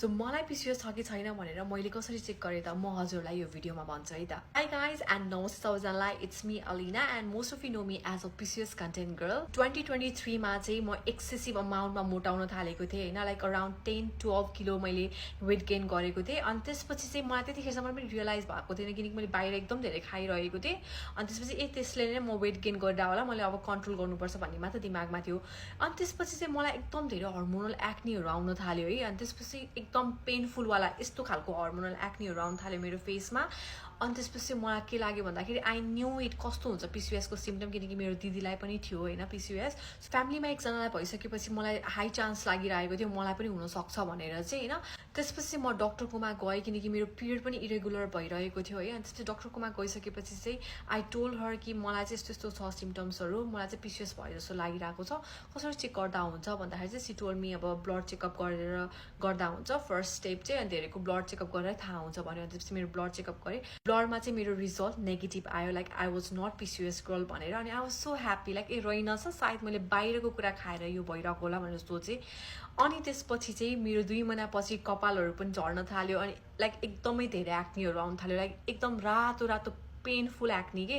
So मलाई PCOS छ कि छैन भनेर मैले कसरी चेक गरेँ त म हजुरलाई यो भिडियोमा भन्छु है त. Hi guys and namaste सबैजनालाई, it's me Alina and most of you know me as a PCOS content girl. 2023 मा चाहिँ म एक्सेसिभ अमाउन्टमा मोटाउन थालेको थिएँ हैन, लाइक अराउन्ड 10-12 किलो मैले वेट गेन गरेको थिएँ. अनि त्यसपछि चाहिँ मलाई त्यतिखेरसम्म पनि रियलाइज भएको थिएन किनकि मैले बाहिर एकदम धेरै खाइरहेको थिएँ. अनि त्यसपछि त्यसले नै म वेट गेन गर्दा होला, मैले अब कन्ट्रोल गर्नुपर्छ भन्ने मात्र दिमागमा थियो. अनि त्यसपछि चाहिँ मलाई एकदम धेरै हर्मोनल एक्नीहरू आउन थाल्यो है. अनि त्यसपछि एकदम पेनफुल वाला यस्तो खालको हर्मोनल एक्नीहरू आउन थाल्यो मेरो फेसमा. अनि त्यसपछि मलाई के लाग्यो भन्दाखेरि आई न्यू इट कस्तो हुन्छ PCOS को सिम्पटम, किनकि मेरो दिदीलाई पनि थियो हैन PCOS. फ्यामिलीमा एकजनालाई भइसकेपछि मलाई हाई चान्स लागिरहेको थियो मलाई पनि हुन सक्छ भनेर चाहिँ हैन. त्यसपछि म डक्टरकोमा गएँ किनकि मेरो पिरियड पनि इरेगुलर भइरहेको थियो है. अनि त्यसपछि डक्टरकोमा गइसकेपछि चाहिँ आई टोल्ड हर कि मलाई चाहिँ यस्तो यस्तो छ सिम्पटम्सहरू, मलाई चाहिँ PCOS भयो जस्तो लागिरहेको छ, कसरी चेक गर्दा हुन्छ भन्दाखेरि चाहिँ सी टोल्ड मी अब ब्लड चेकअप गरेर गर्दा हुन्छ फर्स्ट स्टेप चाहिँ. अनि धेरैको ब्लड चेकअप गरेर थाहा हुन्छ भन्यो. अनि त्यसपछि मेरो ब्लड चेकअप गरेँ, ब्लडमा चाहिँ मेरो रिजल्ट नेगेटिभ आयो, like I was not PCOS girl भनेर. अनि I was so happy, like रहेनछ सायद मैले बाहिरको कुरा खाएर यो भइरहेको होला भनेर सोचेँ. अनि त्यसपछि चाहिँ मेरो 2 महिनापछि कपालहरू पनि झर्न थाल्यो अनि लाइक एकदमै धेरै एक्नीहरू आउन थाल्यो, लाइक एकदम रातो रातो पेनफुल एक्नी के.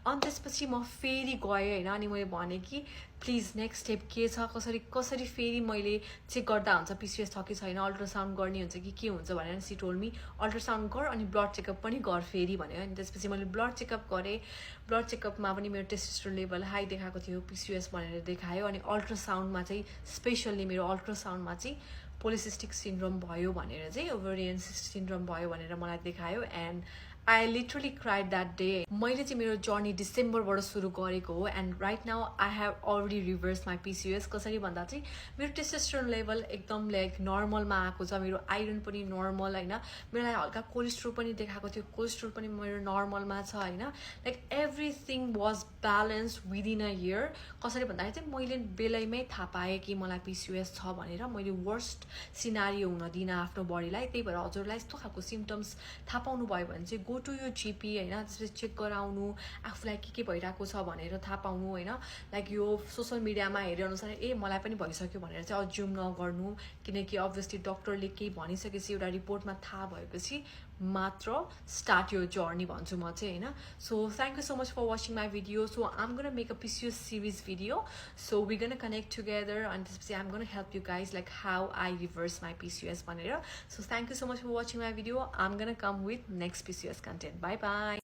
अनि त्यसपछि म फेरि गएँ हैन. अनि मैले भने कि प्लिज नेक्स्ट स्टेप के छ, कसरी फेरि मैले चेक गर्दा हुन्छ PCOS छ कि छैन, अल्ट्रासाउन्ड गर्ने हुन्छ कि के हुन्छ भनेर सी टोल्ड मी अल्ट्रासाउन्ड गर अनि ब्लड चेकअप पनि गर फेरि भन्यो. अनि त्यसपछि मैले ब्लड चेकअप गरेँ. ब्लड चेकअपमा पनि मेरो टेस्टोस्टेरोन लेभल हाई देखाएको थियो, PCOS भनेर देखायो. अनि अल्ट्रासाउन्डमा चाहिँ स्पेसल्ली मेरो अल्ट्रासाउन्डमा चाहिँ पोलिसिस्टिक सिन्ड्रोम भयो भनेर चाहिँ, ओभरियन सिन्ड्रोम भयो भनेर मलाई देखायो. And I literally cried that day. मैले चाहिँ मेरो जर्नी डिसेम्बरबाट सुरु गरेको हो and right now I have already reverse my PCOS. कसरी भन्दा चाहिँ मेरो टेस्टोस्टेरोन लेभल एकदम लाइक नर्मलमा आएको छ, मेरो आइरन पनि नर्मल होइन, मेरो हल्का कोलेस्ट्रोल पनि देखाएको थियो, कोलेस्ट्रोल पनि मेरो नर्मलमा छ होइन, like everything was balance within a year. कसरी भन्दाखेरि चाहिँ मैले बेलैमै थाहा पाएँ कि मलाई PCOS छ भनेर. मैले वर्स्ट सिनारियो हुन दिनँ आफ्नो बडीलाई. त्यही भएर हजुरलाई यस्तो खालको सिम्टम्स थाहा पाउनु भयो भने चाहिँ गो टु यो GP होइन, त्यसपछि चेक गराउनु, आफूलाई के भइरहेको छ भनेर थाहा पाउनु होइन. लाइक यो सोसल मिडियामा हेरे अनुसार मलाई पनि भइसक्यो भनेर चाहिँ अज्युम नगर्नु, किनकि अभियसली डक्टरले केही भनिसकेपछि एउटा रिपोर्टमा थाहा भएपछि मात्र स्टार्ट यो जर्नी भन्छु म चाहिँ होइन. So thank you so much for watching my video. So I'm gonna make a PCOS series video. So we gonna connect together. अनि त्यसपछि I'm gonna help you guys like how I reverse my PCOS भनेर. So thank you so much for watching my video. I'm gonna come with next PCOS content. Bye bye.